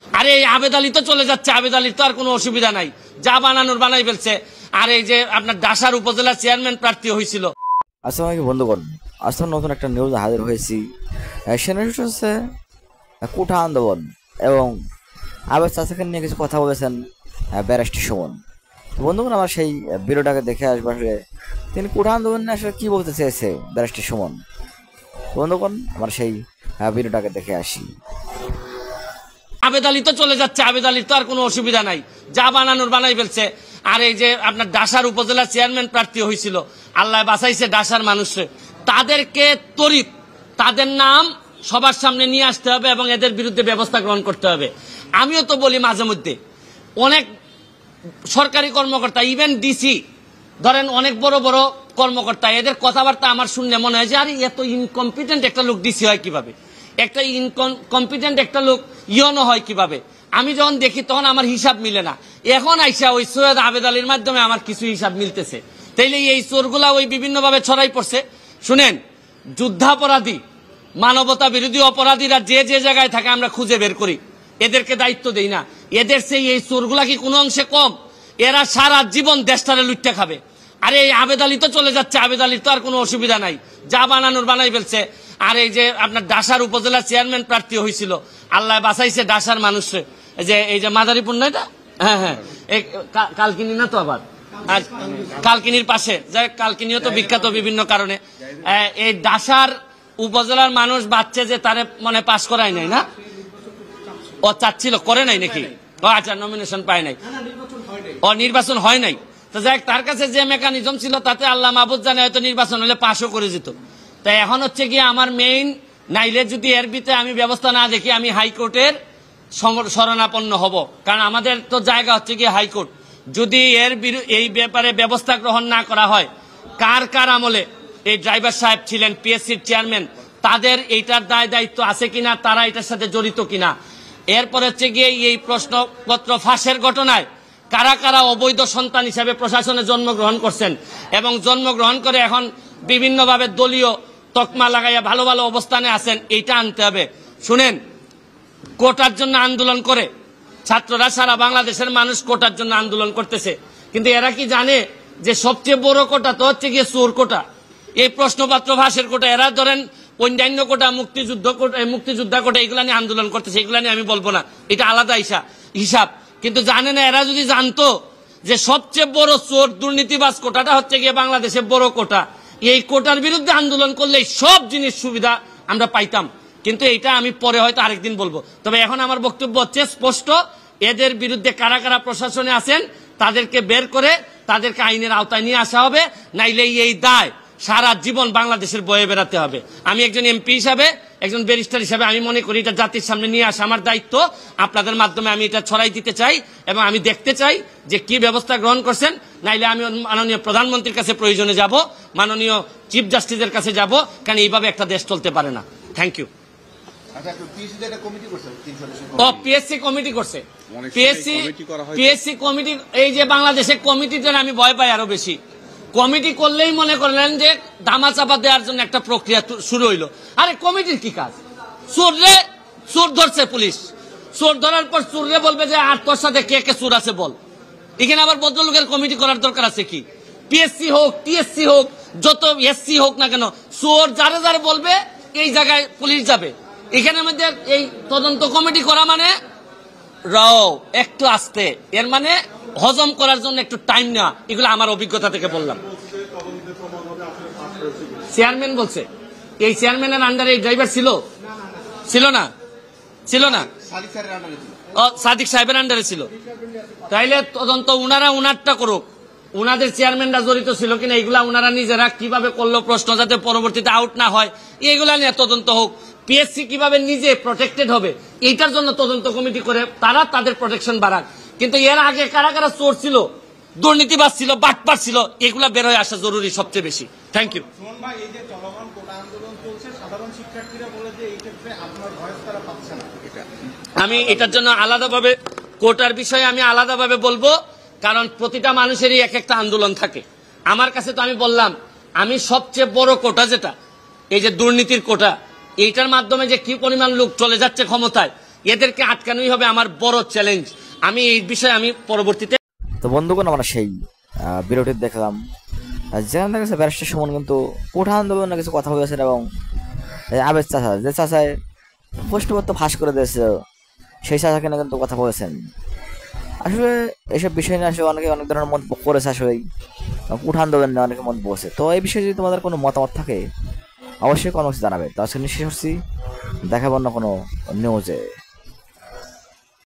আরে এই আবেদ আলী তো চলে যাচ্ছে, আবেদ আলীর তো আর কোনো অসুবিধা নাই, যা বানানোর বানাই ফেলছে। আর এই যে আপনার ডাসার উপজেলা চেয়ারম্যান প্রার্থী হয়েছিল। আসসালামু আলাইকুম বন্ধুগণ, আজকে নতুন একটা নিউজ হাজির হয়েছি। সেটা হচ্ছে কোঠা আন্দোলন এবং আবেদ চাচাকে নিয়ে কিছু কথা বলেছেন ব্যারিস্টার সুমন। বন্ধুগণ, আমার সেই ভিডিওটাকে দেখে আসবে তিনি কোঠা আন্দোলন নিয়ে আসলে কি বলতে চেয়েছে ব্যারিস্টার সুমন। বন্ধুগণ, আমার সেই ভিডিওটাকে দেখে আসি। আবেদ আলী তো চলে যাচ্ছে, আবেদ আলীর তো আর কোনো অসুবিধা নাই, যা বানানোর বানাই ফেলছে। আর এই যে আপনার ডাসার উপজেলা চেয়ারম্যান প্রার্থী হয়েছিল, আল্লাহ বাঁচাইছে ডাসার মানুষে, তাদেরকে তরিত তাদের নাম সবার সামনে নিয়ে আসতে হবে এবং এদের বিরুদ্ধে ব্যবস্থা গ্রহণ করতে হবে। আমিও তো বলি মাঝে মধ্যে, অনেক সরকারি কর্মকর্তা, ইভেন ডিসি ধরেন, অনেক বড় বড় কর্মকর্তা, এদের কথাবার্তা আমার শুনলে মনে হয় যে আরে এত ইনকম্পিটেন্ট একটা লোক ডিসি হয় কিভাবে, একটা ইনকম্পিটেন্ট একটা লোক ইয়নো হয় কিভাবে। আমি যখন দেখি তখন আমার হিসাব মিলে না। এখন আইসা ওই সৈয়দ আবেদ আলীর মাধ্যমে আমার কিছু হিসাব মিলতেছে। তাইলে এই চোরগুলা ওই বিভিন্নভাবে ছড়াই পড়ছে। শুনেন, যুদ্ধাপরাধী, মানবতা বিরোধী অপরাধীরা যে যে জায়গায় থাকে আমরা খুঁজে বের করি, এদেরকে দায়িত্ব দেই না। এদের সেই এই চোরগুলা কি কোনো অংশে কম? এরা সারা জীবন দেশটারে লুটতে খাবে। আরে এই আবেদ আলী তো চলে যাচ্ছে, আবেদ আলীর তো আর কোনো অসুবিধা নাই, যা বানানোর বানাই ফেলছে। আর এই যে আপনার ডাসার উপজেলা চেয়ারম্যান প্রার্থী হয়েছিল, আল্লাহ বাঁচাইছে ডাসার মানুষে, যে এই যে মাদারীপুর না এটা, হ্যাঁ এই কালকিনি না তো, আবার কালকিনির পাশে, যাই কালকিনিও তো বিখ্যাত বিভিন্ন কারণে। এই ডাসার উপজেলার মানুষ বাচ্চা যে তারে মানে পাশ করায় নাই না, ও চাচ্ছিল, করে নাই নাকি? ও আচ্ছা, নমিনেশন পায় নাই, ও নির্বাচন হয় নাই। তো যাই তার কাছে যে মেকানিজম ছিল তাতে আল্লাহ মাহবুদ জানে হয়তো নির্বাচন হলে পাশও করে যেত। তাই এখন হচ্ছে গিয়ে আমার মেইন, নাইলে যদি এর ভিতরে আমি ব্যবস্থা না দেখি আমি হাইকোর্টের শরণাপন্ন হব। কারণ আমাদের তো জায়গা হচ্ছে গিয়ে হাইকোর্ট। যদি এই ব্যাপারে ব্যবস্থা গ্রহণ না করা হয়, কার কার আমলে এই ড্রাইভার সাহেব ছিলেন পিএসসির চেয়ারম্যান, তাদের এইটার দায় দায়িত্ব আছে কিনা, তারা এটার সাথে জড়িত কিনা। এরপর হচ্ছে গিয়ে এই প্রশ্নপত্র ফাঁসের ঘটনায় কারা কারা অবৈধ সন্তান হিসাবে প্রশাসনে জন্মগ্রহণ করছেন এবং জন্মগ্রহণ করে এখন বিভিন্নভাবে দলীয় তকমা লাগাইয়া ভালো ভালো অবস্থানে আছেন, এইটা আনতে হবে। শুনেন, কোটার জন্য আন্দোলন করে ছাত্ররা, সারা বাংলাদেশের মানুষ কোটার জন্য আন্দোলন করতেছে, কিন্তু এরা কি জানে যে সবচেয়ে বড় কোটা তো হচ্ছে গিয়ে চোর কোটা, এই প্রশ্নপত্র ফাঁসের কোটা। এরা ধরেন অন্যান্য কোটা, মুক্তিযোদ্ধা কোটা, এগুলা নিয়ে আন্দোলন করতেছে, এগুলা নিয়ে আমি বলবো না, এটা আলাদা হিসাব। কিন্তু জানে না, এরা যদি জানতো যে সবচেয়ে বড় চোর দুর্নীতিবাজ কোটাটা হচ্ছে গিয়ে বাংলাদেশের বড় কোটা, এই কোটার বিরুদ্ধে আন্দোলন করলে সব জিনিস সুবিধা আমরা পাইতাম। কিন্তু এটা আমি পরে হয়তো আরেকদিন বলবো। তবে এখন আমার বক্তব্য হচ্ছে স্পষ্ট, এদের বিরুদ্ধে কারা কারা প্রশাসনে আছেন তাদেরকে বের করে তাদেরকে আইনের আওতায় নিয়ে আসা হবে, নাইলে এই দায় সারা জীবন বাংলাদেশের বয়ে বেড়াতে হবে। আমি একজন এমপি হিসাবে, একজন ব্যারিস্টার হিসাবে আমি মনে করি এটা জাতির সামনে নিয়ে আসা আমার দায়িত্ব। আপনাদের মাধ্যমে আমি এটা ছড়াই দিতে চাই এবং আমি দেখতে চাই যে কি ব্যবস্থা গ্রহণ করছেন। নাইলে আমি মাননীয় প্রধানমন্ত্রীর কাছে প্রয়োজনে যাব, মাননীয় চিফ জাস্টিসের কাছে যাব, কারণ এইভাবে একটা দেশ চলতে পারে না। Thank you. পিএসসি কমিটি করছে, পিএসসি কমিটি, এই যে বাংলাদেশে কমিটির জন্য আমি ভয় পাই আরো বেশি। কমিটি করলেই মনে করলেন যে ধামা চাপা দেওয়ার জন্য একটা প্রক্রিয়া শুরু হইলো। আরে কমিটির কি কাজ? চোর ধরছে পুলিশ, চোর ধরার পর চোররে বলবে যে আর তোর সাথে কে কে চোর আছে বল। এখানে আবার ভদ্রলোকের কমিটি করার দরকার আছে কি? পিএসসি হোক, টিএসসি হোক, যত এসসি হোক না কেন, চোর যারে যারে বলবে এই জায়গায় পুলিশ যাবে। এখানে মধ্যে এই তদন্ত কমিটি করা মানে একটু আস্তে, এর মানে হজম করার জন্য একটু টাইম নেওয়া। এগুলো আমার অভিজ্ঞতা থেকে বললাম। চেয়ারম্যান বলছে, এই চেয়ারম্যানের আন্ডারে এই ড্রাইভার ছিল না সাদিক সাহেবের আন্ডারে ছিল। তাইলে তদন্ত উনারটা করুক, উনাদের চেয়ারম্যানরা জড়িত ছিল কিনা এগুলা উনারা নিজেরা কিভাবে করলো, প্রশ্ন যাতে পরবর্তীতে আউট না হয় এগুলা নিয়ে তদন্ত হোক। পিএসসি কিভাবে নিজে প্রটেক্টেড হবে এইটার জন্য তদন্ত কমিটি করে তারা তাদের প্রোটেকশন বাড়াক। কিন্তু এর আগে কারা কারা চোর ছিল, দুর্নীতিবাজ ছিল, বাটপার ছিল, এগুলা বের হয়ে আসা জরুরি সবচেয়ে বেশি। Thank you. আমি এটার জন্য আলাদাভাবে কোটার বিষয়ে আমি আলাদাভাবে বলবো, কারণ প্রতিটা মানুষেরই এক একটা আন্দোলন থাকে। আমার কাছে তো আমি বললাম, আমি সবচেয়ে বড় কোটা যেটা এই যে দুর্নীতির কোটা, এইটার মাধ্যমে যে কি পরিমাণ লোক চলে যাচ্ছে ক্ষমতায়, এদেরকে আটকানোই হবে আমার বড় চ্যালেঞ্জ। আমি এই বিষয়ে আমি পরবর্তীতে। তো বন্ধুগণ, আমরা সেই ভিডিওটি দেখলাম যেখানে দেখা গেছে ব্যারিস্টার সুমন কিন্তু কোঠা আন্দোলনে কিছু কথা বলেছেন এবং আবেদ চাচা যে চাচায় প্রশ্নপত্র ফাঁস করে দিয়েছে সেই চাচাকে নিয়ে কিন্তু কথা বলেছেন। আসলে এইসব বিষয় নিয়ে আসলে অনেকে অনেক ধরনের মন্তব্য করেছে। আসলে কোঠা আন্দোলন নিয়ে অনেকে মন্তব্য করেছে। তো এই বিষয়ে যদি তোমাদের কোনো মতামত থাকে অবশ্যই কমেন্টস জানাবে। তো আজকে নিশ্চয়ই হচ্ছি দেখাবো না কোনো নিউজে।